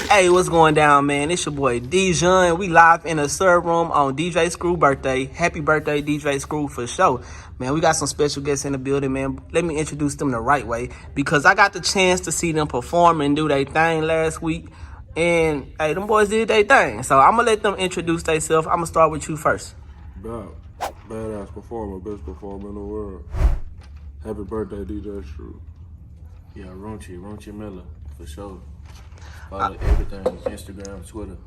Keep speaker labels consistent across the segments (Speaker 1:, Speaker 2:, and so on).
Speaker 1: Hey, what's going down, man? It's your boy Dijon. We live in a serve room on DJ Screw birthday. Happy birthday, DJ Screw, for sure. Man, we got some special guests in the building, man. Let me introduce them the right way because I got the chance to see them perform and do their thing last week. And, hey, them boys did their thing. So I'm going to let them introduce themselves. I'm going to start with you first.
Speaker 2: Badass performer, best performer in the world. Happy birthday, DJ Screw.
Speaker 3: Yeah, Runechi Miller, for sure. Follow everything, Instagram, Twitter.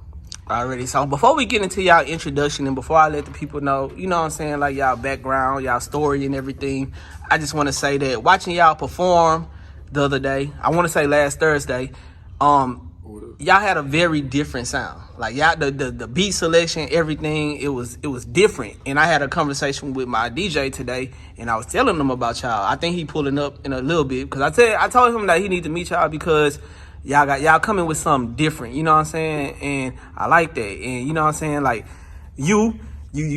Speaker 1: Already. So before we get into y'all introduction and before I let the people know, you know what I'm saying, like y'all background, y'all story and everything, I just want to say that watching y'all perform the other day, I want to say last Thursday, y'all had a very different sound. Like y'all, the beat selection, everything, it was different. And I had a conversation with my DJ today, and I was telling him about y'all. I think he pulling up in a little bit because I told him that he need to meet y'all because y'all coming with something different. You know what I'm saying? And I like that. And you know what I'm saying? Like you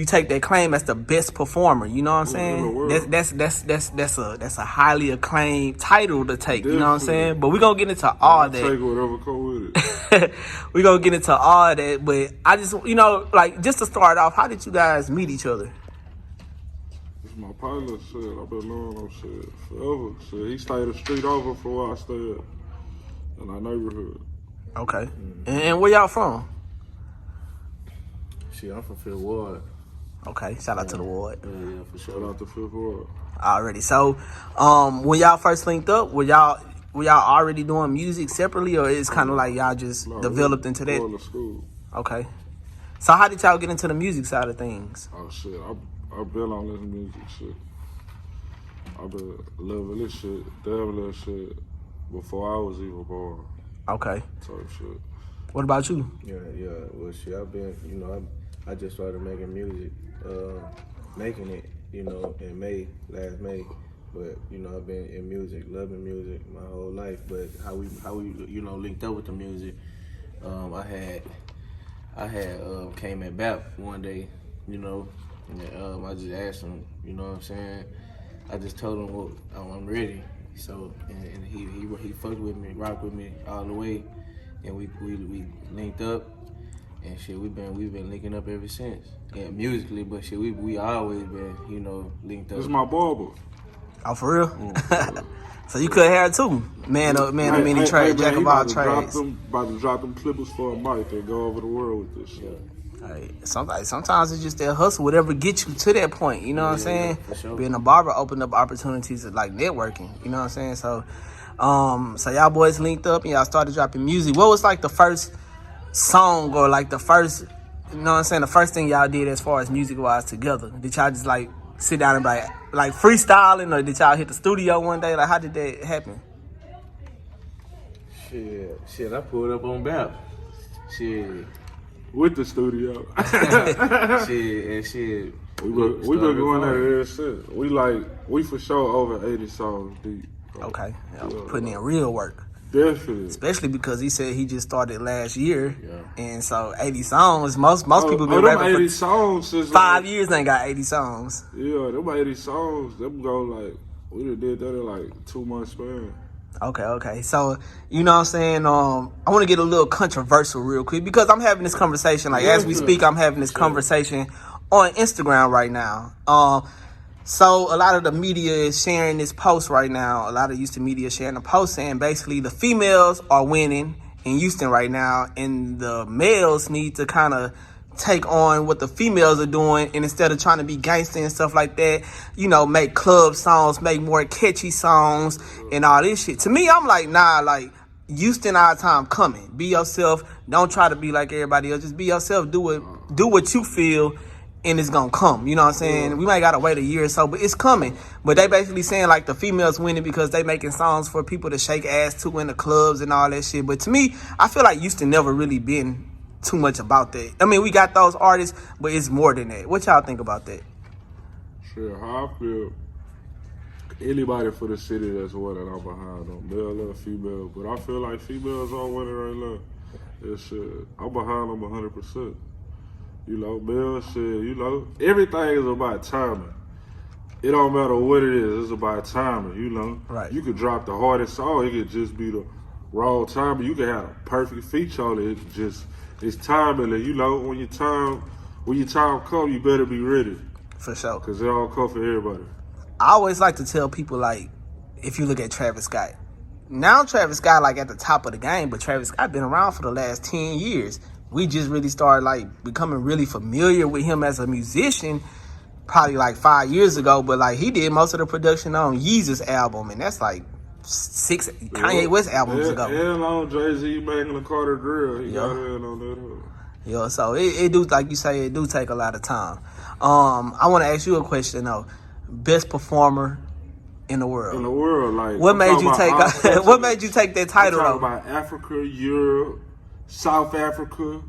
Speaker 1: take that claim as the best performer. You know what I'm saying? That's a highly acclaimed title to take.
Speaker 2: Definitely.
Speaker 1: You know what I'm saying? But we're gonna get into all that.
Speaker 2: Take whatever come with it.
Speaker 1: We're gonna get into all that. But I just, like just to start off, how did you guys meet each other?
Speaker 2: It's my pilot, shit. I've been knowing him, shit, forever. Shit, he stayed a street over from where I stayed in our neighborhood.
Speaker 1: Okay. And where y'all from?
Speaker 3: Shit, I'm from Fifth Ward.
Speaker 1: Okay, shout out to the ward.
Speaker 3: Yeah, for sure.
Speaker 2: Shout out to Fifth Ward.
Speaker 1: Already. So, when y'all first linked up, were y'all already doing music separately, or it's kind of like y'all just developed into that?
Speaker 2: Going to school.
Speaker 1: Okay. So how did y'all get into the music side of things?
Speaker 2: Oh shit, I've been on this music shit. I've been loving this shit, damn this shit, before I was even born.
Speaker 1: Okay.
Speaker 2: Type shit.
Speaker 1: What about you?
Speaker 3: Yeah. Well, shit, I've been, I just started making music, making it, in last May. But, I've been in music, loving music my whole life. But how we linked up with the music, I had came at BAP one day, and I just asked him, you know what I'm saying? I just told him, well, I'm ready. So, and he fucked with me, rocked with me all the way, and we linked up, and shit, we've been linking up ever since. Yeah, musically, but shit, we always been, linked up.
Speaker 2: This is my barber.
Speaker 1: Oh, for real? So you cut hair too? Man, many trade, jack of all trades.
Speaker 2: About to drop them clippers for a mic and go over the world with this shit.
Speaker 1: Hey, sometimes it's just that hustle, whatever gets you to that point. You know what I'm saying?
Speaker 3: For sure.
Speaker 1: Being a barber opened up opportunities of like networking. You know what I'm saying? So, so y'all boys linked up and y'all started dropping music. What was like the first song or like the first, you know what I'm saying, the first thing y'all did as far as music wise together? Did y'all just like sit down and like freestyling, or did y'all hit the studio one day? Like how did that happen?
Speaker 3: Shit, I pulled up on BAP. Shit.
Speaker 2: With the studio.
Speaker 3: Shit.
Speaker 2: We been going there ever since. We for sure over 80 songs deep.
Speaker 1: Okay. Putting in real work.
Speaker 2: Definitely.
Speaker 1: Especially because he said he just started last year. Yeah. And so 80 songs, most people been
Speaker 2: them
Speaker 1: rapping
Speaker 2: 80
Speaker 1: for
Speaker 2: songs since
Speaker 1: 5 years ain't got 80 songs.
Speaker 2: Yeah, them 80 songs, them go like, we done did that in like 2 months span.
Speaker 1: Okay. So, you know what I'm saying? I want to get a little controversial real quick because I'm having this conversation. Like, as we speak, I'm having this conversation on Instagram right now. So, a lot of the media is sharing this post right now. A lot of Houston media is sharing a post saying basically the females are winning in Houston right now, and the males need to kind of take on what the females are doing, and instead of trying to be gangster and stuff like that, make club songs, make more catchy songs and all this shit. To me, I'm like, nah, like Houston, our time coming. Be yourself. Don't try to be like everybody else. Just be yourself. Do what you feel, and it's gonna come. You know what I'm saying? We might gotta wait a year or so, but it's coming. But they basically saying like the females winning because they making songs for people to shake ass to in the clubs and all that shit. But to me, I feel like Houston never really been too much about that. I mean, we got those artists, but it's more than that. What y'all think about that?
Speaker 2: Sure, how I feel, anybody for the city that's winning, I'm behind them, male or female. But I feel like females are winning right now. And shit, I'm behind them 100%. Male shit, everything is about timing. It don't matter what it is, it's about timing,
Speaker 1: Right.
Speaker 2: You could drop the hardest song, it could just be the wrong time. You can have a perfect feature on it. It's timing, and you know when your time come, you better be ready.
Speaker 1: For sure.
Speaker 2: Cause it all come for everybody.
Speaker 1: I always like to tell people, like, if you look at Travis Scott. Now Travis Scott, like, at the top of the game, but Travis Scott been around for the last 10 years. We just really started, like, becoming really familiar with him as a musician probably, like, 5 years ago. But, like, he did most of the production on Yeezus album, and that's, like, 6 Kanye West albums ago.
Speaker 2: And on Jay-Z making the Carter Drill. He got in on that.
Speaker 1: Yo, so it do, like you say, it do take a lot of time. I want to ask you a question, though. Best performer in the world.
Speaker 2: In the world, like
Speaker 1: what made you take what made you take that title?
Speaker 2: I'm talking about Africa, Europe, South Africa,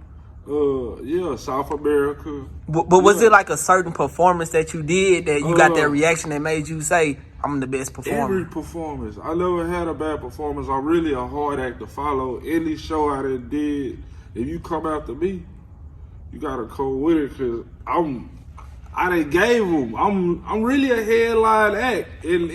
Speaker 2: South America.
Speaker 1: But was it like a certain performance that you did that you got that reaction that made you say, I'm the best performer?
Speaker 2: Every performance. I never had a bad performance. I'm really a hard act to follow. Any show I done did, if you come after me, you gotta come with it, cause I done gave them. I'm really a headline act in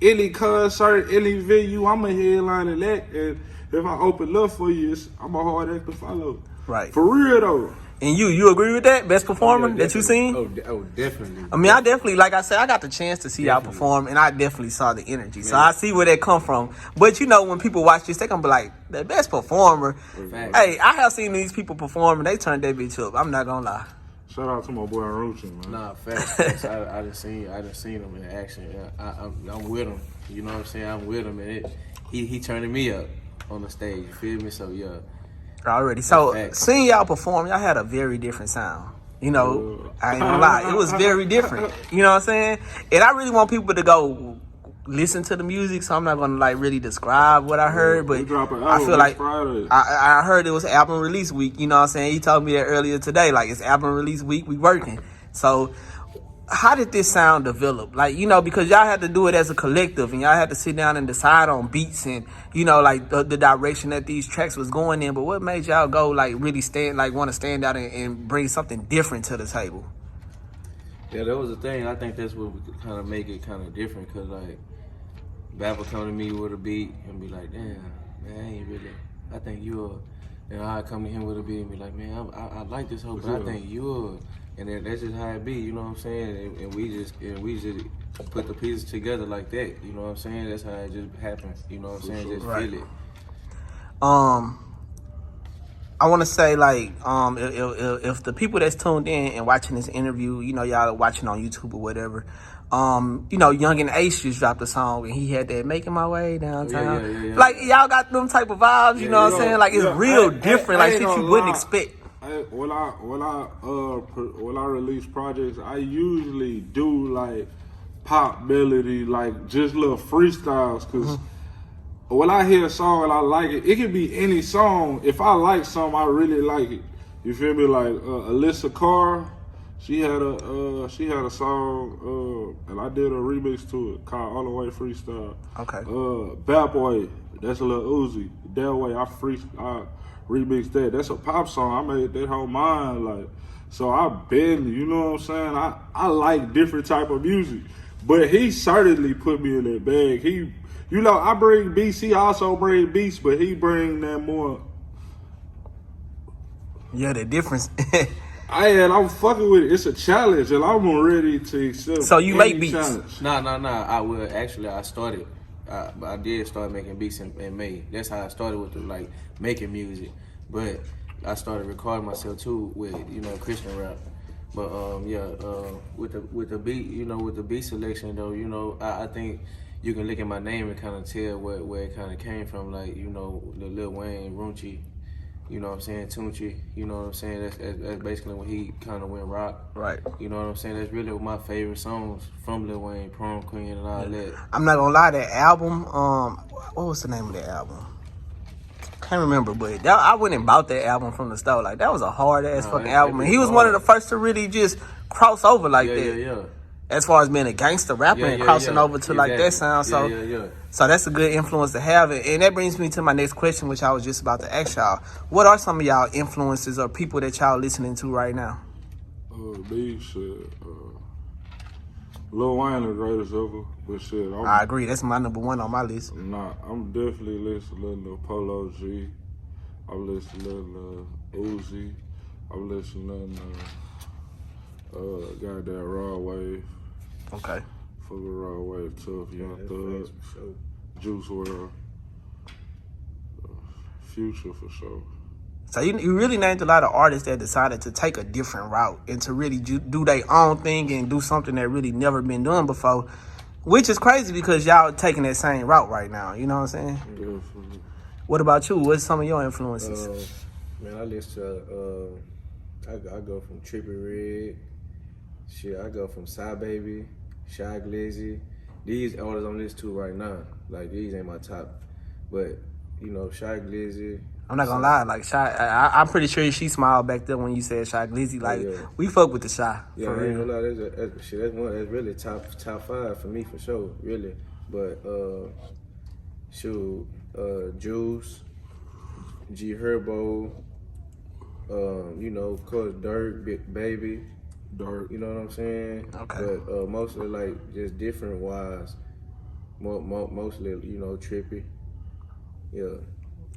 Speaker 2: any concert, any venue. I'm a headline act, and if I open up for you, I'm a hard act to follow.
Speaker 1: Right.
Speaker 2: For real though.
Speaker 1: And you agree with that? Best performer that you seen?
Speaker 3: Oh, definitely.
Speaker 1: I mean, I definitely, like I said, I got the chance to see y'all perform, and I definitely saw the energy. So I see where that come from. But you know, when people watch this, they gonna be like, the best performer. Hey, I have seen these people perform, and they turned that bitch up. I'm not gonna lie.
Speaker 2: Shout out to my boy Runechi, man.
Speaker 3: Nah, facts. I done seen him in action. I'm with him. You know what I'm saying? I'm with him, and he turning me up on the stage. You feel me? So yeah.
Speaker 1: Already. So seeing y'all perform, y'all had a very different sound. You know, I ain't gonna lie, it was very different. You know what I'm saying? And I really want people to go listen to the music, so I'm not gonna like really describe what I heard, but I feel like I heard it was album release week. You know what I'm saying? He told me that earlier today. Like, it's album release week, we working. So how did this sound develop? Like, you know, because y'all had to do it as a collective, and y'all had to sit down and decide on beats and, you know, like the direction that these tracks was going in. But what made y'all go like really want to stand out and bring something different to the table?
Speaker 3: Yeah, that was the thing. I think that's what we could kind of make it kind of different, because like Bap would come to me with a beat and be like, damn, man, I ain't really, I think you're, and I'd come to him with a beat and be like, man, I like this whole, but I think you're. And then that's just how it be, you know what I'm saying? And we just put the pieces together like that, you know what I'm saying? That's how it just happens, you know what I'm saying? Just feel it.
Speaker 1: I want to say, like, if the people that's tuned in and watching this interview, you know, y'all are watching on YouTube or whatever, you know, Young and Ace just dropped a song, and he had that "Making My Way Downtown."
Speaker 3: Yeah.
Speaker 1: Like, y'all got them type of vibes, you know what I'm saying? Like, it's real different, like shit you wouldn't expect.
Speaker 2: When I release projects, I usually do like pop melody, like just little freestyles, cause when I hear a song and I like it, it can be any song. If I like something, I really like it. You feel me? Like Alyssa Carr, she had a song, and I did a remix to it called All the Way Freestyle.
Speaker 1: Okay.
Speaker 2: Bad Boy, that's a little Uzi. That way I remixed that. That's a pop song. I made that whole mind, like, so I've been, you know what I'm saying? I like different type of music, but he certainly put me in that bag. He, you know, I bring beats. He also bring beats, but he bring that more.
Speaker 1: Yeah, the difference.
Speaker 2: I'm fucking with it. It's a challenge, and I'm ready to accept.
Speaker 1: So you make beats?
Speaker 2: Challenge.
Speaker 3: Nah. I will actually. I started. I did start making beats in May. That's how I started with like making music. But I started recording myself too with, you know, Christian rap. But with the beat, you know, with the beat selection though, you know, I think you can look at my name and kind of tell where it kind of came from. Like, you know, the Lil Wayne, Runechi, you know what I'm saying, Tunchi, you know what I'm saying. That's basically when he kind of went rock. Right. You know what I'm saying. That's really my favorite songs from Lil Wayne, Prom Queen, and all that.
Speaker 1: I'm not gonna lie, that album. What was the name of that album? Can't remember, but I went and bought that album from the store. Like, that was a hard ass fucking album, and he was one of the first to really just cross over like that.
Speaker 3: Yeah.
Speaker 1: As far as being a gangster rapper and crossing over to like that sound, so that's a good influence to have. And that brings me to my next question, which I was just about to ask y'all. What are some of y'all influences or people that y'all listening to right now?
Speaker 2: Me, shit. Lil Wayne the greatest ever, but shit,
Speaker 1: I agree. That's my number one on my list.
Speaker 2: Nah, I'm definitely listening to Polo G. I'm listening to Uzi. I'm listening to goddamn Raw Wave.
Speaker 1: Okay.
Speaker 2: For the Raw Wave, Tough, Young Thug, Juice WRLD, Future for sure.
Speaker 1: So you really named a lot of artists that decided to take a different route and to really do their own thing and do something that really never been done before, which is crazy because y'all taking that same route right now. You know what I'm saying?
Speaker 2: Definitely.
Speaker 1: What about you? What's some of your influences?
Speaker 3: Man, I listen to, I go from Trippie Redd, shit, I go from Shy Baby, Shy Glizzy. These artists I'm listening to right now, like these ain't my top, but you know, Shy Glizzy.
Speaker 1: I'm not gonna lie, like Shy, I'm pretty sure she smiled back there when you said Shy Glizzy. Like we fuck with the Shy.
Speaker 3: Yeah,
Speaker 1: for
Speaker 3: I ain't
Speaker 1: real.
Speaker 3: gonna lie, that's really top five for me for sure, really. But Juice, G Herbo, you know, of course Dirk, Big Baby.
Speaker 2: Dark.
Speaker 3: You know what I'm saying?
Speaker 1: Okay.
Speaker 3: But mostly like just different wise. Mostly, you know, Trippie. Yeah.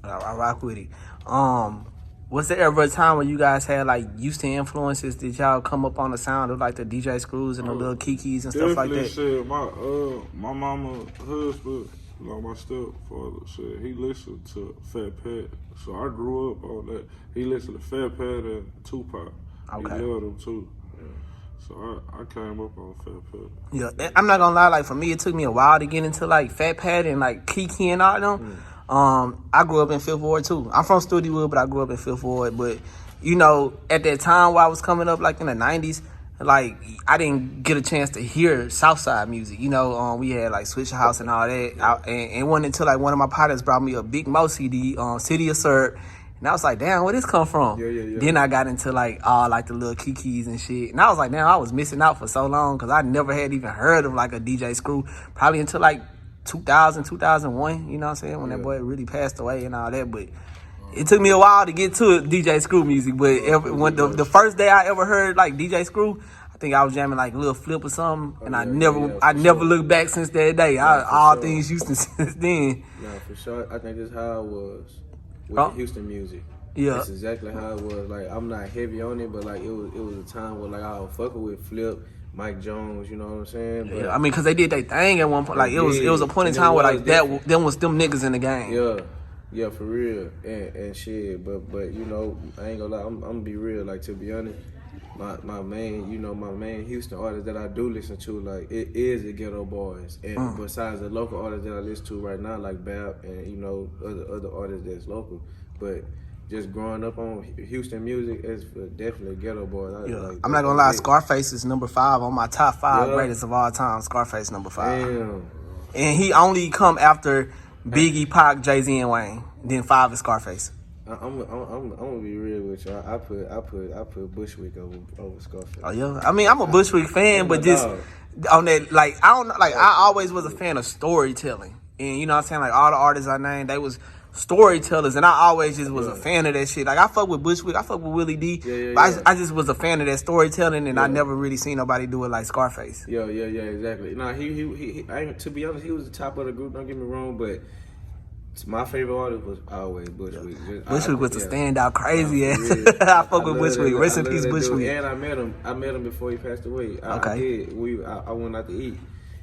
Speaker 1: I rock with it. Was there ever a time when you guys had like Houston influences? Did y'all come up on the sound of like the DJ Screws and the little Kikis and stuff like that?
Speaker 2: Shit, my mama husband, like my stepfather, said he listened to Fat Pat. So I grew up on that. He listened to Fat Pat and Tupac.
Speaker 1: Okay.
Speaker 2: He loved them too. So I came up on Fat Pat.
Speaker 1: Yeah, I'm not gonna lie. Like for me, it took me a while to get into like Fat Pat and like Kiki and all them. I grew up in Fifth Ward too. I'm from Studewood, but I grew up in Fifth Ward. But you know, at that time while I was coming up, like in the '90s, like I didn't get a chance to hear Southside music. You know, we had like Switch House and all that. And it wasn't until like one of my partners brought me a Big Mo CD, City of Syrup. And I was like, damn, where this come from?
Speaker 3: Yeah.
Speaker 1: Then I got into like all like the little Kikis and shit. And I was like, damn, I was missing out for so long because I never had even heard of like a DJ Screw probably until like 2000, 2001, you know what I'm saying? When that boy really passed away and all that. But it took me a while to get to DJ Screw music. But when the first day I ever heard like DJ Screw, I think I was jamming like Lil Flip or something. And I never looked back since that day. All things Houston since then.
Speaker 3: Nah, for sure. I think that's how it was with the Houston music.
Speaker 1: Yeah.
Speaker 3: That's exactly how it was. Like, I'm not heavy on it, but like it was a time where like I was fucking with Flip, Mike Jones, you know what I'm saying? But,
Speaker 1: yeah, I mean, cause they did their thing at one point. Like it was a point in time where like them was them niggas in the game.
Speaker 3: Yeah, for real, and shit. But you know, I ain't gonna lie. I'm gonna be real. Like to be honest, my main Houston artist that I do listen to, like it is the Ghetto Boys. And besides the local artists that I listen to right now, like BAP and you know other artists that's local, but. Just growing up on Houston music is definitely Ghetto Boys.
Speaker 1: I'm not gonna lie, Scarface is number 5 on my top 5 greatest of all time. Scarface number 5.
Speaker 3: Damn.
Speaker 1: And he only come after Biggie, Pac, Jay-Z, and Wayne. Then 5 is Scarface.
Speaker 3: I'm gonna be real with you. I put Bushwick over Scarface.
Speaker 1: Oh yeah, I mean I'm a Bushwick fan, but just on that, like I don't like I always was a fan of storytelling, and you know what I'm saying, like all the artists I named, they was storytellers, and I always just was a fan of that shit. Like I fuck with Bushwick, I fuck with Willie D, but I just was a fan of that storytelling, and I never really seen nobody do it like Scarface.
Speaker 3: Yeah, exactly. Nah, he to be honest, he was the top of the group. Don't get me wrong, but my favorite artist was always Bushwick.
Speaker 1: Bushwick was the standout, crazy ass. I fuck with Bushwick. Rest in peace, Bushwick.
Speaker 3: And I met him before he passed away.
Speaker 1: Okay.
Speaker 3: I went out to eat,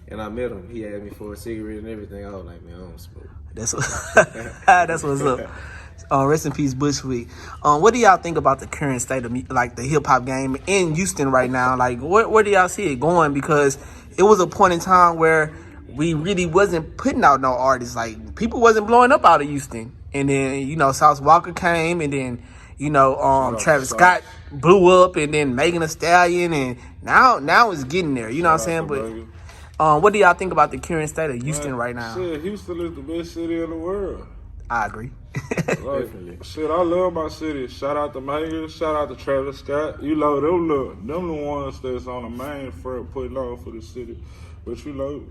Speaker 3: and I met him. He asked me for a cigarette and everything. I was like, man, I don't smoke.
Speaker 1: That's what's up. Rest in peace, Bushwick. What do y'all think about the current state of like the hip hop game in Houston right now? Like, where do y'all see it going? Because it was a point in time where we really wasn't putting out no artists. Like people wasn't blowing up out of Houston, and then you know Sauce Walker came, and then you know Travis Scott blew up, and then Megan Thee Stallion, and now it's getting there. You know what I'm saying? But what do y'all think about the current state of Houston right now?
Speaker 2: Shit, Houston is the best city in the world.
Speaker 1: I agree.
Speaker 2: Shit, I love my city. Shout out to Megan, shout out to Travis Scott. You know, them the ones that's on the main front putting on for the city. But you know,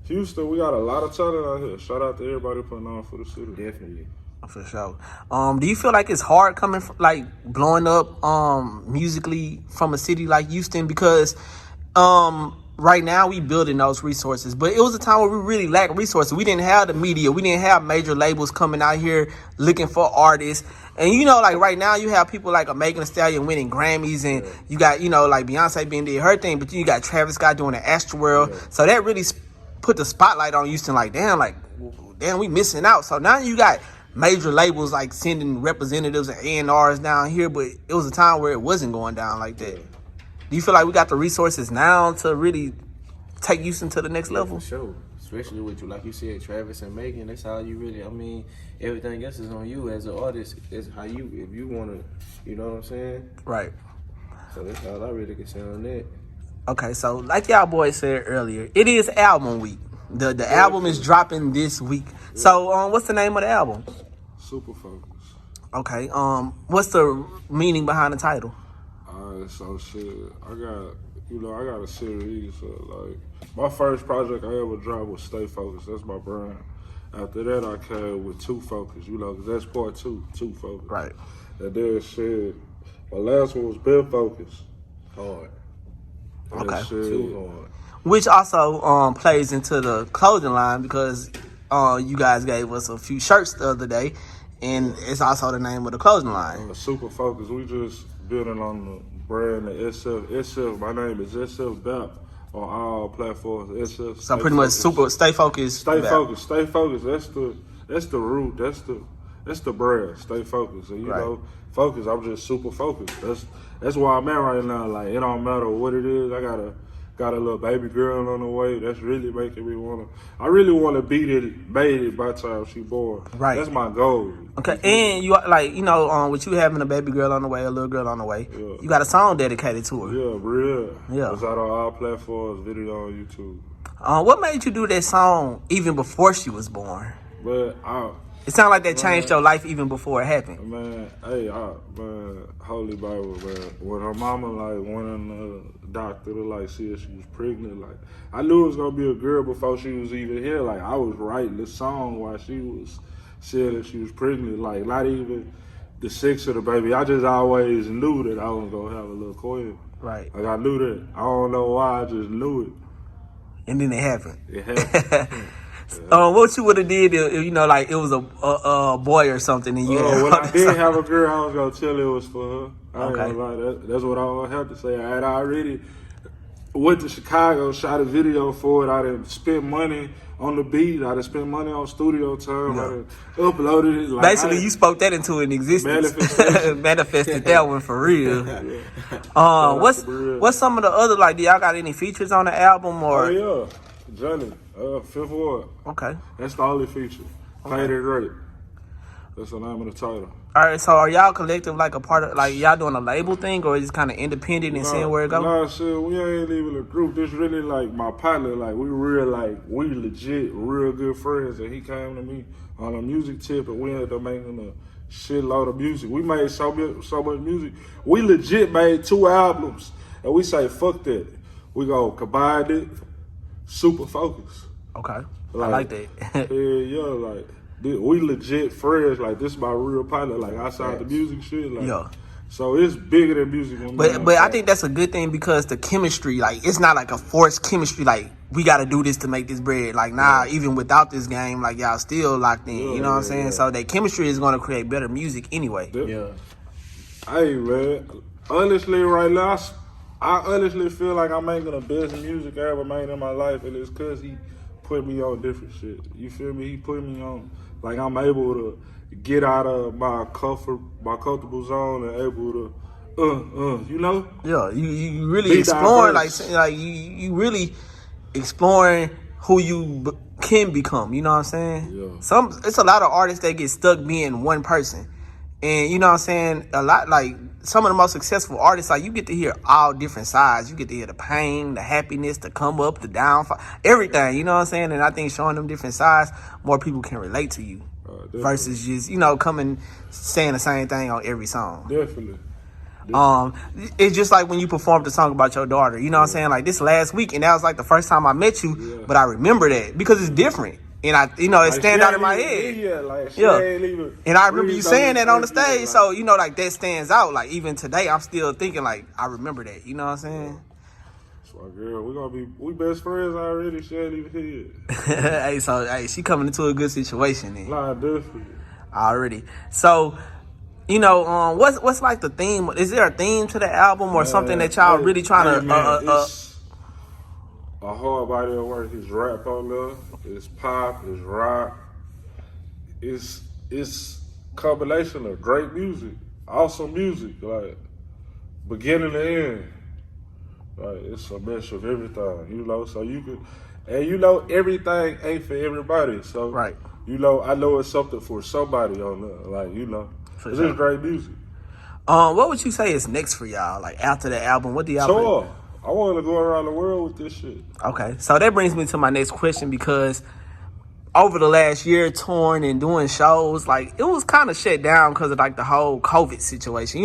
Speaker 2: Houston, we got a lot of talent out here. Shout out to everybody putting on for the city.
Speaker 3: Definitely.
Speaker 1: For sure. Do you feel like it's hard coming from, like blowing up musically from a city like Houston? Because right now we building those resources, but it was a time where we really lacked resources. We didn't have the media. We didn't have major labels coming out here looking for artists. And you know, like right now you have people like a Megan Thee Stallion winning Grammys, and you got, you know, like Beyonce being did her thing, but you got Travis Scott doing the Astroworld. So that really put the spotlight on Houston. Like damn, we missing out. So now you got major labels like sending representatives and A&Rs down here, but it was a time where it wasn't going down like that. Do you feel like we got the resources now to really take Houston to the next level?
Speaker 3: For sure. Especially with you, like you said, Travis and Megan, that's how you really, I mean, everything else is on you as an artist. It's how you, if you want to, you know what I'm saying?
Speaker 1: Right.
Speaker 3: So that's all I really can say on that.
Speaker 1: Okay, so like y'all boys said earlier, it is album week. The album is dropping this week. Yeah. So what's the name of the album?
Speaker 2: Super Focus.
Speaker 1: Okay, what's the meaning behind the title?
Speaker 2: So shit, I got a series. Like my first project I ever dropped was Stay Focused. That's my brand. After that, I came with Two Focus. You know, 'cause that's part two, Two Focus.
Speaker 1: Right.
Speaker 2: And then shit, my last one was Been Focused.
Speaker 3: Hard.
Speaker 1: Okay.
Speaker 3: Too hard.
Speaker 1: Which also plays into the clothing line, because you guys gave us a few shirts the other day, and it's also the name of the clothing line.
Speaker 2: Super Focus. We just building on the brand of SF. My name is SFBAP on all platforms. SF.
Speaker 1: So pretty much stay focused.
Speaker 2: Stay focused. Stay focused. That's the root. That's the brand. Stay focused. And you know, focus. I'm just super focused. That's where I'm at right now. Like it don't matter what it is. I got a little baby girl on the way. That's really making me I really want to beat it, made it by the time she born. Right. That's my goal.
Speaker 1: Okay, and you like, you know, with you having a baby girl on the way, a little girl on the way, you got a song dedicated to her.
Speaker 2: Yeah, real.
Speaker 1: Yeah.
Speaker 2: It's out on all platforms, video on YouTube.
Speaker 1: What made you do that song even before she was born?
Speaker 2: But
Speaker 1: it sounded like that changed your life even before it happened.
Speaker 2: Man, man, Holy Bible, man. When her mama like went in the doctor to like see if she was pregnant, like I knew it was gonna be a girl before she was even here. Like I was writing the song while she was saying that she was pregnant. Like not even the sex of the baby. I just always knew that I was gonna have a little queen.
Speaker 1: Right.
Speaker 2: Like I knew that. I don't know why. I just knew it.
Speaker 1: And then it happened.
Speaker 2: It happened.
Speaker 1: What you would have did if, you know, like it was a boy or something, and you had
Speaker 2: when I did have a girl, I was gonna tell it was for her. I ain't
Speaker 1: Okay.
Speaker 2: gonna lie, that's what I would have to say. I had already went to Chicago, shot a video for it. I done spent money on the beat. I done spent money on studio time. I done uploaded it. Like,
Speaker 1: basically, you spoke that into an existence. Manifested that one for real. What's some of the other, like, do y'all got any features on the album or?
Speaker 2: Oh yeah, Johnny, Fifth Ward.
Speaker 1: Okay.
Speaker 2: That's the only feature. Played it great. That's the name of the title.
Speaker 1: All right, so are y'all collective, like a part of, like y'all doing a label thing, or is it kind of independent and seeing where it goes?
Speaker 2: Nah, shit, we ain't even a group. This really like my partner. Like we legit, real good friends. And he came to me on a music tip, and we ended up making a shitload of music. We made so much music. We legit made 2 albums, and we say fuck that. We go combine it, Super Focus.
Speaker 1: Okay, like, I like that.
Speaker 2: yeah, like. We legit friends. Like this is my real partner. Like outside the music shit. Like,
Speaker 1: yeah.
Speaker 2: So it's bigger than music.
Speaker 1: But I think that's a good thing, because the chemistry, like it's not like a forced chemistry. Like we got to do this to make this bread. Like even without this game, like y'all still locked in. You know what I'm saying? Yeah. So that chemistry is going to create better music anyway.
Speaker 2: Yeah. Hey man, honestly, right now, I honestly feel like I'm making the best music I ever made in my life, and it's because he put me on different shit. You feel me? He put me on. Like I'm able to get out of my comfortable zone and able to, you know?
Speaker 1: Yeah, you really exploring, like you really exploring who you can become. You know what I'm saying? Yeah. It's a lot of artists that get stuck being one person, and you know what I'm saying. A lot, like some of the most successful artists, like you get to hear all different sides. You get to hear the pain, the happiness, the come up, the downfall, everything. You know what I'm saying? And I think showing them different sides, more people can relate to you versus just, you know, coming saying the same thing on every song.
Speaker 2: Definitely.
Speaker 1: It's just like when you performed the song about your daughter. You know what I'm saying? Like this last week, and that was like the first time I met you, but I remember that because it's different. And I, you know, it stand out in my head. And I remember you saying that on the stage. So, you know, like that stands out. Like even today, I'm still thinking like, I remember that. You know what I'm saying?
Speaker 2: My girl, we best friends already. She ain't even here.
Speaker 1: Hey, she coming into a good situation then.
Speaker 2: Nah, definitely.
Speaker 1: Already. So, what's like the theme? Is there a theme to the album or something that y'all really trying to?
Speaker 2: It's a hard body of work. It's rap on there. It's pop. It's rock. It's combination of great music, awesome music, like beginning to end. Like it's a mix of everything, So you could, and everything ain't for everybody. So
Speaker 1: right.
Speaker 2: I know it's something for somebody on there. Like
Speaker 1: For
Speaker 2: it's
Speaker 1: sure.
Speaker 2: just great music.
Speaker 1: What would you say is next for y'all? Like after the album, what do y'all?
Speaker 2: Tour. I want to go around the world with this shit.
Speaker 1: Okay, so that brings me to my next question because over the last year, touring and doing shows, like it was kind of shut down because of like the whole COVID situation.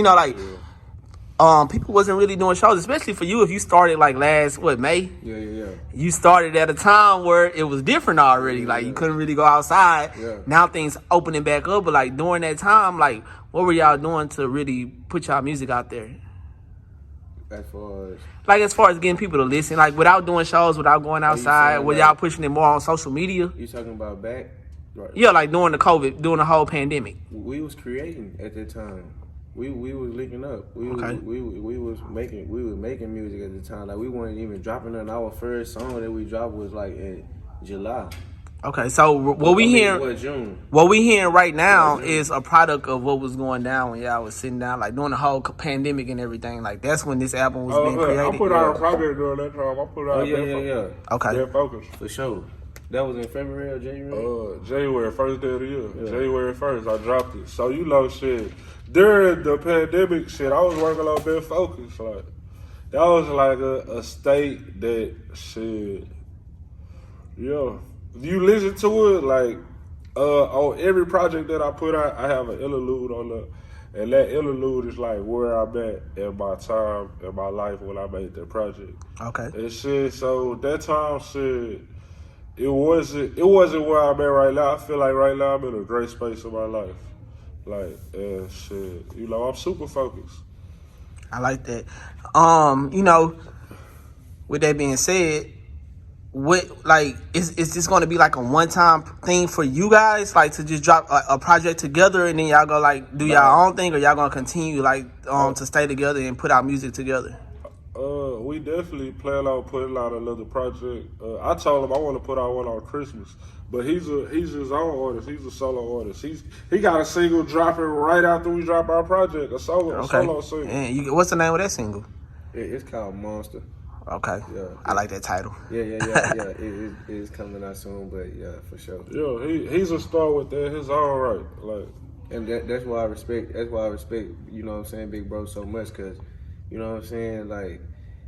Speaker 1: People wasn't really doing shows, especially for you if you started like last May.
Speaker 3: Yeah.
Speaker 1: You started at a time where it was different already. You couldn't really go outside.
Speaker 3: Yeah.
Speaker 1: Now things opening back up, but like during that time, like what were y'all doing to really put y'all music out there? As far as getting people to listen, like without doing shows, without going outside, were y'all pushing it more on social media?
Speaker 3: You talking about back? Right.
Speaker 1: Yeah, like during the COVID, during the whole pandemic.
Speaker 3: We was creating at that time. We was linking up. We was making music at the time. Like we weren't even dropping it. Our first song that we dropped was like in July.
Speaker 1: Okay, so what we hearing right now is a product of what was going down when y'all was sitting down, like during the whole pandemic and everything. Like that's when this album was being created.
Speaker 2: I put out a project during that time. I put out
Speaker 1: Okay.
Speaker 2: Dead Focus.
Speaker 3: For sure. That was in February or January?
Speaker 2: January, first day of the year. Yeah. January 1st, I dropped it. So shit. During the pandemic shit, I was working on Dead Focus. Like that was like a state that shit. Yeah. If you listen to it, like on every project that I put out, I have an interlude on the, and that interlude is like where I'm at in my time in my life when I made that project.
Speaker 1: Okay.
Speaker 2: And shit, so that time shit, it wasn't where I'm at right now. I feel like right now I'm in a great space in my life. Like and shit, I'm super focused.
Speaker 1: I like that. With that being said, is this going to be like a one-time thing for you guys, like to just drop a project together and then y'all go like do y'all own thing, or y'all gonna continue to stay together and put out music together?
Speaker 2: We definitely plan on putting out another project. I told him I want to put out one on Christmas, but he's his own artist. He's a solo artist. He got a single dropping right after we drop our project, a solo single.
Speaker 1: And what's the name of that single?
Speaker 3: It's called Monster.
Speaker 1: Okay. Yeah. I like that title.
Speaker 3: Yeah. It is coming out soon, but yeah, for sure.
Speaker 2: Yeah, he's a star with that. His own right. Like,
Speaker 3: and that's why I respect. That's why I respect. You know what I'm saying, Big Bro, so much, cause you know what I'm saying. Like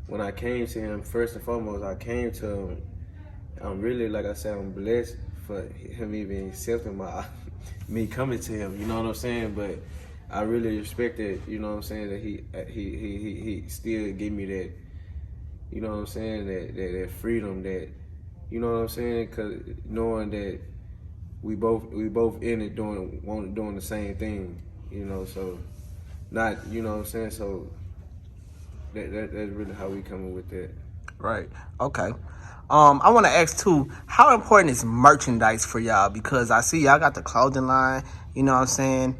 Speaker 3: when I came to him, first and foremost, I came to him. I'm really, like I said, I'm blessed for him even accepting me coming to him. You know what I'm saying, but I really respect it. You know what I'm saying, that he still give me that. You know what I'm saying? That freedom, that, you know what I'm saying? Cause knowing that we both in it doing the same thing, so not, you know what I'm saying? So that's really how we coming with that.
Speaker 1: Right. Okay. I want to ask too, how important is merchandise for y'all? Because I see y'all got the clothing line, you know what I'm saying?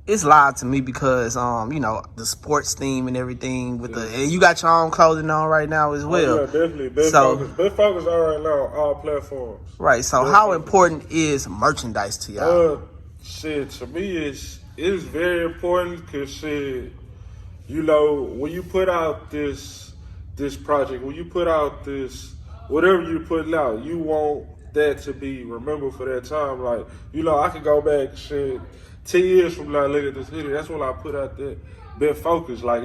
Speaker 1: It's live to me because the sports theme and everything and you got your own clothing on right now as well.
Speaker 2: Yeah, definitely. Big Focus on right now on all platforms.
Speaker 1: Right. So how important is merchandise to y'all?
Speaker 2: Shit, to me it's very important because shit, when you put out this project, when you put out this whatever you're putting out, you want that to be remembered for that time. Like, I could go back shit 10 years from now, look at this video. That's when I put out that Big Focus. Like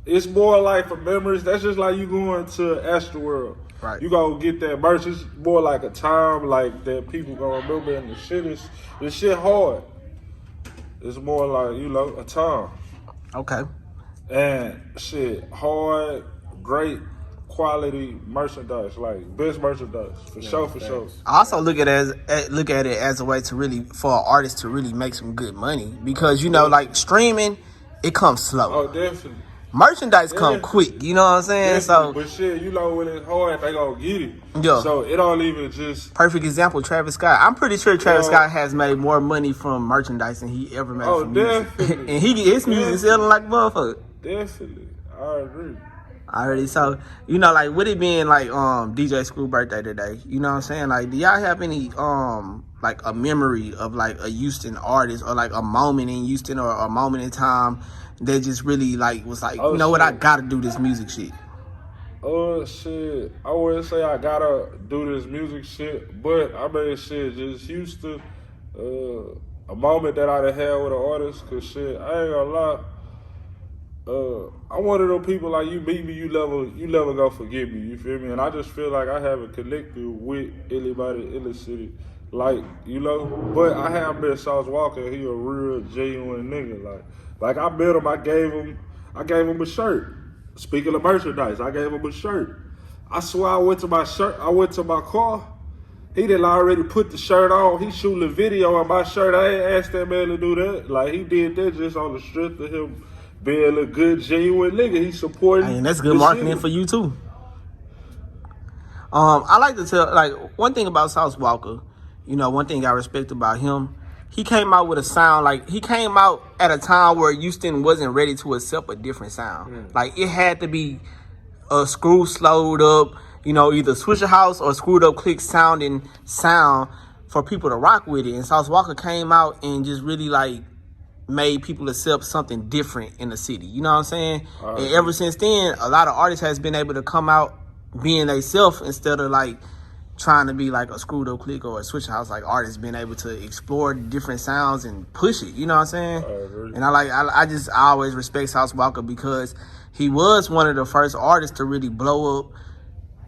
Speaker 2: it's more like for memories. That's just like you going to Astroworld.
Speaker 1: Right.
Speaker 2: You gonna get that merch. It's more like a time like that people gonna remember. And the shit hard. It's more like a time.
Speaker 1: Okay.
Speaker 2: And shit hard, great quality merchandise, like best merchandise for sure.
Speaker 1: I also look at it as a way to really, for an artist to really make some good money because like streaming, it comes slow.
Speaker 2: Oh, definitely.
Speaker 1: merchandise come quick. You know what I'm saying? So,
Speaker 2: but shit, you know when it's hard, they gonna get it.
Speaker 1: Yeah.
Speaker 2: So it don't even just.
Speaker 1: Perfect example, Travis Scott. I'm pretty sure Travis Scott has made more money from merchandise than he ever made from music.
Speaker 2: Definitely.
Speaker 1: And his music selling like a motherfucker.
Speaker 2: Definitely, I agree.
Speaker 1: Already, so you know, like with it being like DJ Screw birthday today, you know what I'm saying? Like, do y'all have any like a memory of like a Houston artist or like a moment in Houston or a moment in time that just really like was like, you know what, I gotta do this music shit?
Speaker 2: Shit, I wouldn't say I gotta do this music shit, but I mean shit, just Houston, a moment that I done had with an artist, cause shit, I ain't gonna lie. I'm one of those people like you meet me, you never gonna forget me. You feel me? And I just feel like I haven't connected with anybody in the city, like you know. But I have met Sauce Walker. He a real genuine nigga. Like I met him. I gave him a shirt. Speaking of merchandise, I gave him a shirt. I swear I went to my car. He didn't already put the shirt on. He shooting a video on my shirt. I ain't asked that man to do that. Like he did that just on the strength of him being a good, genuine nigga. He's supporting.
Speaker 1: I mean, that's good marketing for you too. I like to tell, like, one thing about Sauce Walker, you know, one thing I respect about him, he came out with a sound, like, he came out at a time where Houston wasn't ready to accept a different sound. Like, it had to be a screw slowed up, you know, either Swisher House or Screwed Up Click sounding sound for people to rock with it. And Sauce Walker came out and just really, like, made people accept something different in the city. You know what I'm saying? And ever since then, a lot of artists has been able to come out being themselves instead of like trying to be like a Screwed Up Click or a Switch House. Like artists being able to explore different sounds and push it. You know what I'm saying? And I always respect Sauce Walker because he was one of the first artists to really blow up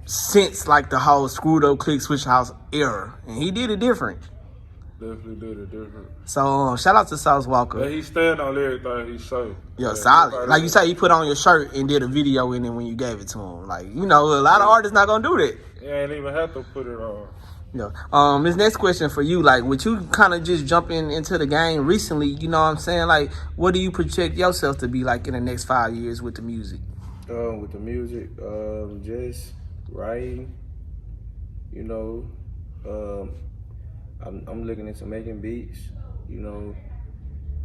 Speaker 1: since like the whole Screwed Up Click Switch House era, and he did it different.
Speaker 2: Definitely did it different.
Speaker 1: So shout out to Sauce Walker.
Speaker 2: Yeah, he stand on everything he say.
Speaker 1: Yeah, solid. Like you say, he put on your shirt and did a video in it when you gave it to him. Like, you know, a lot of artists not gonna do that.
Speaker 2: Yeah, ain't even have to put it on.
Speaker 1: Yeah. This next question for you, like, with you kind of just jumping into the game recently, you know what I'm saying? Like, what do you project yourself to be like in the next 5 years with the music?
Speaker 3: With the music, just writing, you know, I'm looking into making beats, you know,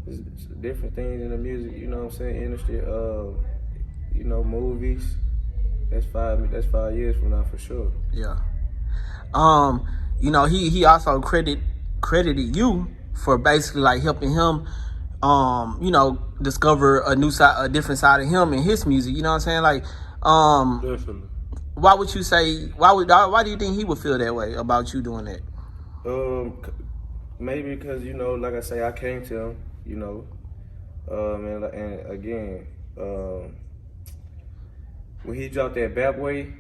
Speaker 3: there's different things in the music, you know what I'm saying, industry, you know, movies. That's 5 years from now for sure.
Speaker 1: Yeah. You know, he also credited you for basically like helping him, you know, discover a different side of him in his music. You know what I'm saying? Like,
Speaker 2: definitely.
Speaker 1: Why would you say? Why do you think he would feel that way about you doing that?
Speaker 3: Maybe because, you know, like I say, I came to him, you know, and again, when he dropped that BAP Way,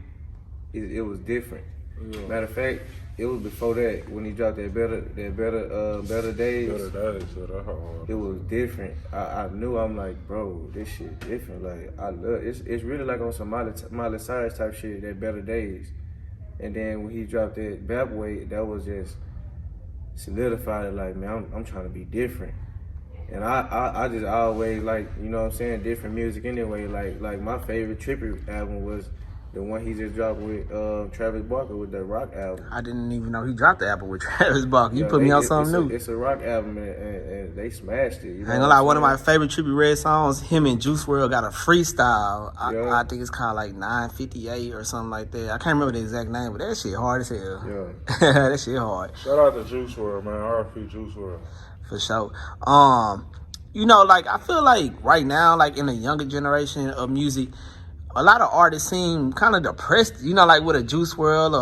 Speaker 3: it was different. Yeah. Matter of fact, it was before that when he dropped that better days. Better days, it was different. I knew, I'm like, bro, this shit different. Like I love it's really like on some Miley Cyrus type shit. That Better Days, and then when he dropped that BAP Way, that was just solidified it. Like, man, I'm trying to be different. And I just always like, you know what I'm saying, different music anyway. Like my favorite Trippy album was the one he just dropped with Travis Barker with the rock album.
Speaker 1: I didn't even know he dropped the album with Travis Barker. You put me on something new.
Speaker 3: It's a rock album and they smashed it. You know,
Speaker 1: I ain't gonna lie, one of my favorite Trippie Redd songs, him and Juice WRLD got a freestyle. I think it's called like 958 or something like that. I can't remember the exact name, but that shit hard as hell. Yeah. That shit hard.
Speaker 2: Shout out to Juice WRLD, man. R.I.P. Juice WRLD.
Speaker 1: For sure. You know, like I feel like right now, like in the younger generation of music, a lot of artists seem kind of depressed, you know, like with a Juice WRLD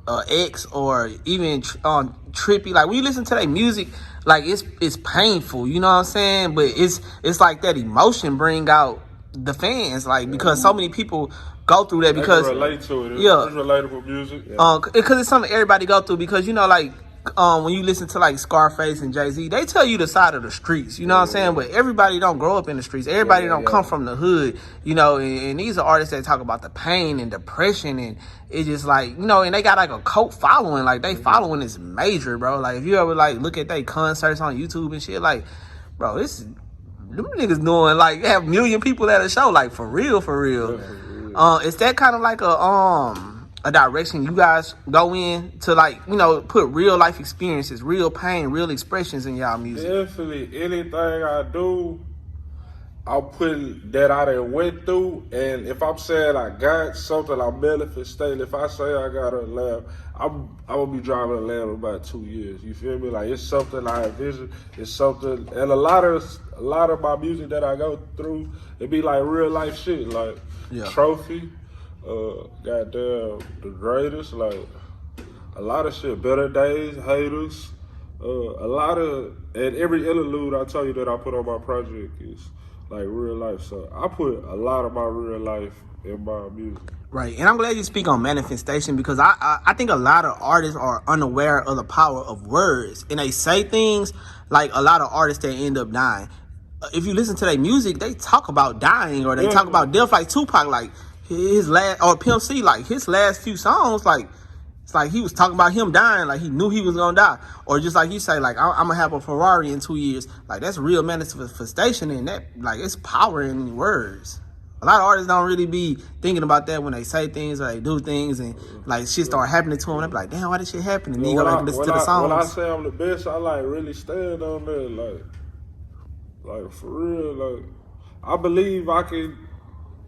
Speaker 1: or X or even Trippy. Like when you listen to their music, like it's painful, you know what I'm saying? But it's like that emotion bring out the fans, like because so many people go through that because
Speaker 2: they can relate to it. It's relatable music.
Speaker 1: Because it's something everybody go through because, you know, like when you listen to like Scarface and Jay-Z, they tell you the side of the streets, you know what I'm saying? But everybody don't grow up in the streets. Everybody don't come from the hood, you know, and these are artists that talk about the pain and depression, and it's just like, you know, and they got like a cult following. Like they following is major, bro. Like if you ever like look at their concerts on YouTube and shit, like, bro, it's them niggas doing like have 1 million people at a show, like for real, for real.
Speaker 2: Yeah, for real.
Speaker 1: Is that kind of like a direction you guys go in to, like, you know, put real life experiences, real pain, real expressions in y'all music?
Speaker 2: Definitely, anything I do, I'm putting that I done went through, and if I'm saying I got something, I'm manifesting. If I say I got a lamb, I'm gonna be driving a lamb in about 2 years. You feel me? Like, it's something I envision. It's something, and a lot of my music that I go through, it be like real life shit, like Trophy, goddamn the greatest, like a lot of shit. Better Days, Haters, a lot of, and every interlude I tell you that I put on my project is like real life. So I put a lot of my real life in my music.
Speaker 1: Right, and I'm glad you speak on manifestation, because I think a lot of artists are unaware of the power of words, and they say things like a lot of artists that end up dying. If you listen to their music, they talk about dying, or they talk about death, like Tupac, like his last, or Pimp C, like his last few songs, like it's like he was talking about him dying, like he knew he was gonna die. Or just like you say, like I'm gonna have a Ferrari in 2 years. Like that's real manifestation, and that, like, it's power in words. A lot of artists don't really be thinking about that when they say things or they do things, and like shit start happening to them. They be like, damn, why this shit happen? And then you go back and listen to the songs.
Speaker 2: When I say I'm the best, I like really stand on that, like for real. Like I believe I can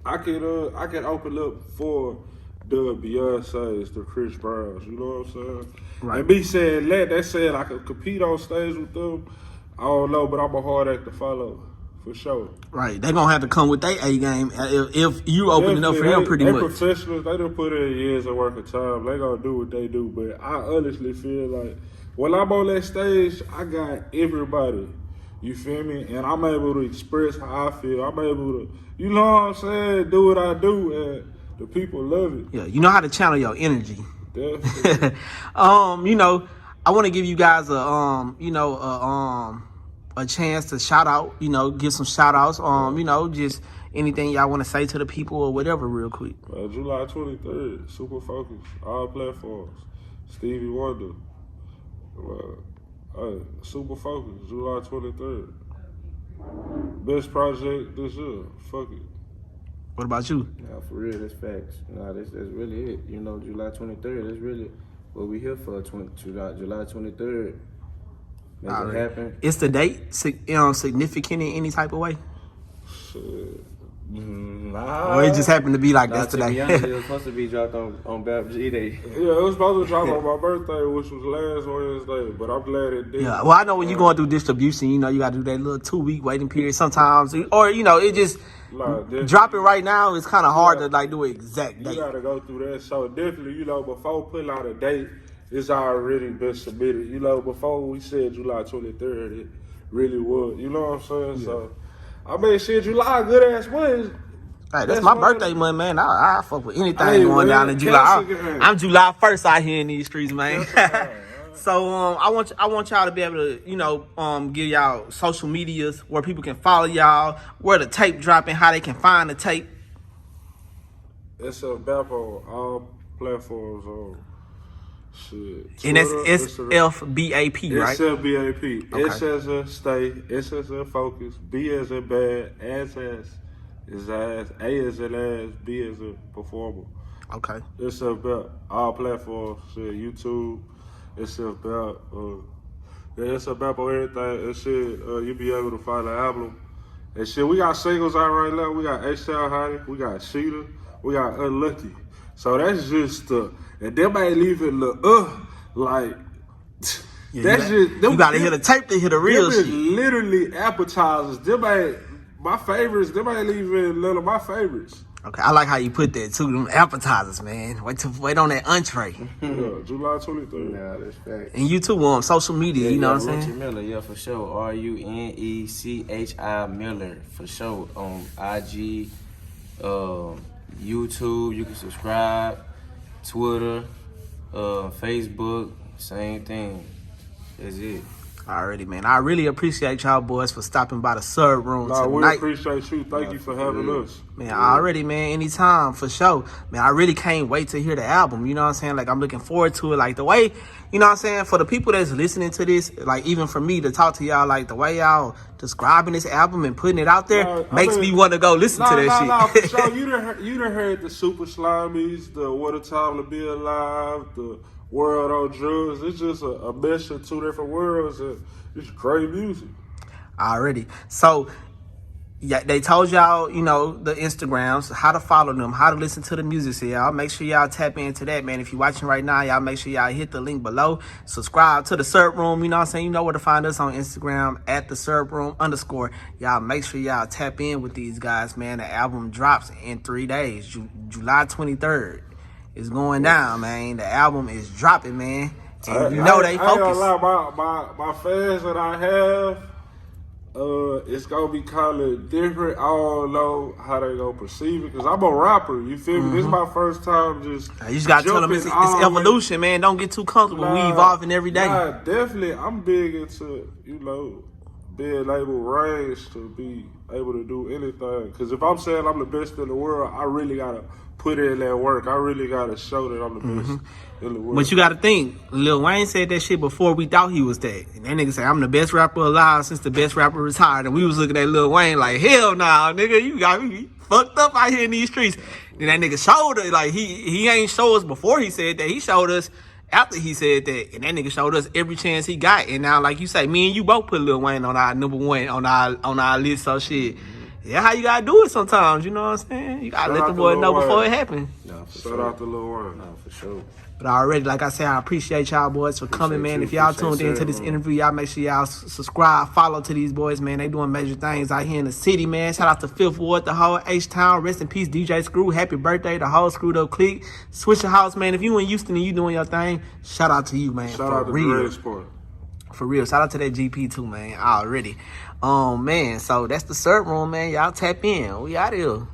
Speaker 2: open up for the Beyonces, the Chris Browns, you know what I'm saying? Right. And me saying that saying I could compete on stage with them, I don't know, but I'm a hard act to follow, for sure.
Speaker 1: Right, they gonna have to come with their A game if you opening up for them pretty much.
Speaker 2: They professionals, they done put in years of work of time, they gonna do what they do, but I honestly feel like when I'm on that stage, I got everybody, you feel me? And I'm able to express how I feel, I'm able to, you know what I'm saying, do what I do, and the people love it.
Speaker 1: Yeah, you know how to channel your energy.
Speaker 2: Definitely.
Speaker 1: You know, I want to give you guys a chance to shout out. You know, give some shout outs. You know, just anything y'all want to say to the people or whatever, real quick.
Speaker 2: July 23rd, Super Focus, all platforms. Stevie Wonder. Super Focus, July 23rd. Best project this year. Fuck it.
Speaker 1: What about you?
Speaker 3: Nah, for real, that's facts. Nah, that's really it. You know, July 23rd, that's really what we here for. July 23rd. Make it happen.
Speaker 1: Is the date significant in any type of way?
Speaker 2: Shit. Nah.
Speaker 1: Or it just happened to be like that today?
Speaker 3: To be honest, it was supposed to be dropped on BAP G-Day.
Speaker 2: Yeah, it was supposed to drop on my birthday, which was last Wednesday, but I'm glad it did.
Speaker 1: Yeah, well, I know when you're going through distribution, you know, you got to do that little 2-week waiting period sometimes. Or, you know, it just, drop it right now, it's kind of hard to, like, do an exact date.
Speaker 2: You got to go through that. So, definitely, you know, before putting out a date, it's already been submitted. You know, before we said July 23rd, it really was. You know what I'm saying? Yeah. So, I mean, shit, July, good ass month.
Speaker 1: Hey, that's my birthday month, man. I fuck with anything going down in July. I'm July 1st out here in these streets, man. So I want y'all to be able to, you know, give y'all social medias where people can follow y'all, where the tape dropping, how they can find the tape.
Speaker 2: SFBAP on all platforms on shit.
Speaker 1: Twitter, and that's SFBAP, right?
Speaker 2: SFBAP.
Speaker 1: Okay.
Speaker 2: S as a stay, S as a focus, B as a bad, as is ass, A as an ass, B as a performer.
Speaker 1: Okay.
Speaker 2: SFBAP, all platforms, shit, YouTube, SFBAP, SFBAP on everything, and shit, you be able to find the album. And shit, we got singles out right now. We got H-Town Hottie, we got Sheeta, we got Unlucky. So that's just and them ain't leaving like,
Speaker 1: yeah,
Speaker 2: that's just, them,
Speaker 1: you gotta hear the tape to hear the real shit.
Speaker 2: Literally appetizers. Them ain't my favorites. Them ain't even none of my favorites.
Speaker 1: Okay, I like how you put that too. Them appetizers, man. Wait on that entree.
Speaker 2: Yeah, July 23rd.
Speaker 3: Yeah, that's fact.
Speaker 1: And you too on social media, you know what I'm saying?
Speaker 3: Miller, yeah, for sure. RUNECHI Miller, for sure. On IG, YouTube, you can subscribe. Twitter, Facebook, same thing. That's it.
Speaker 1: Already, man. I really appreciate y'all boys for stopping by the Sub Room
Speaker 2: Nah, we
Speaker 1: tonight.
Speaker 2: appreciate you. Thank you for having us.
Speaker 1: Man, already, man, anytime, for sure. Man, I really can't wait to hear the album, you know what I'm saying? Like, I'm looking forward to it. Like, the way, you know what I'm saying, for the people that's listening to this, like, even for me to talk to y'all, like, the way y'all describing this album and putting it out there makes me want to go listen to that shit.
Speaker 2: Nah, for sure. You done heard the Super Slimies, the What a Time to Be Alive, the World on Drugs. It's just a mesh of two different worlds, and it's great music.
Speaker 1: Already. So, yeah, they told y'all, you know, the Instagrams, how to follow them, how to listen to the music. So y'all make sure y'all tap into that, man. If you're watching right now, y'all make sure y'all hit the link below. Subscribe to the Sub Room, you know what I'm saying? You know where to find us on Instagram, at the Sub Room _. Y'all make sure y'all tap in with these guys, man. The album drops in 3 days, July 23rd. It's going down, man. The album is dropping, man. And you know they focus.
Speaker 2: I ain't gonna lie, my fans that I have, it's gonna be kind of different. I don't know how they gonna perceive it, because I'm a rapper, you feel me? This is my first time just
Speaker 1: You just gotta tell them it's evolution, man. Don't get too comfortable. We evolving every day.
Speaker 2: Nah, definitely. I'm big into, you know, being able range to be able to do anything. Because if I'm saying I'm the best in the world, I really gotta put in that work. I really gotta show that I'm the best in the world.
Speaker 1: But you gotta think, Lil Wayne said that shit before we thought he was that. And that nigga said, I'm the best rapper alive since the best rapper retired. And we was looking at Lil Wayne like, hell nah, nigga, you got me fucked up out here in these streets. Then that nigga showed us, like, he ain't show us before he said that. He showed us after he said that. And that nigga showed us every chance he got. And now, like you say, me and you both put Lil Wayne on our number one on our list, so shit. Yeah, how you gotta do it sometimes, you know what I'm saying? You gotta let the boy know before it happen.
Speaker 3: No, for
Speaker 2: Shout out to Lil Wayne.
Speaker 3: No, for sure.
Speaker 1: But already, like I said, I appreciate y'all boys for coming, man. If y'all tuned into this interview, y'all make sure y'all subscribe, follow to these boys, man. They doing major things out here in the city, man. Shout out to Fifth Ward, the whole H-Town. Rest in peace, DJ Screw. Happy birthday, the whole Screwed Up Clique. Swisher House, man. If you in Houston and you doing your thing, shout out to you, man.
Speaker 2: Shout out to
Speaker 1: real.
Speaker 2: Sport.
Speaker 1: For real. Shout out to that GP too, man. Already. Man, so that's the Sub Room, man. Y'all tap in. We out here.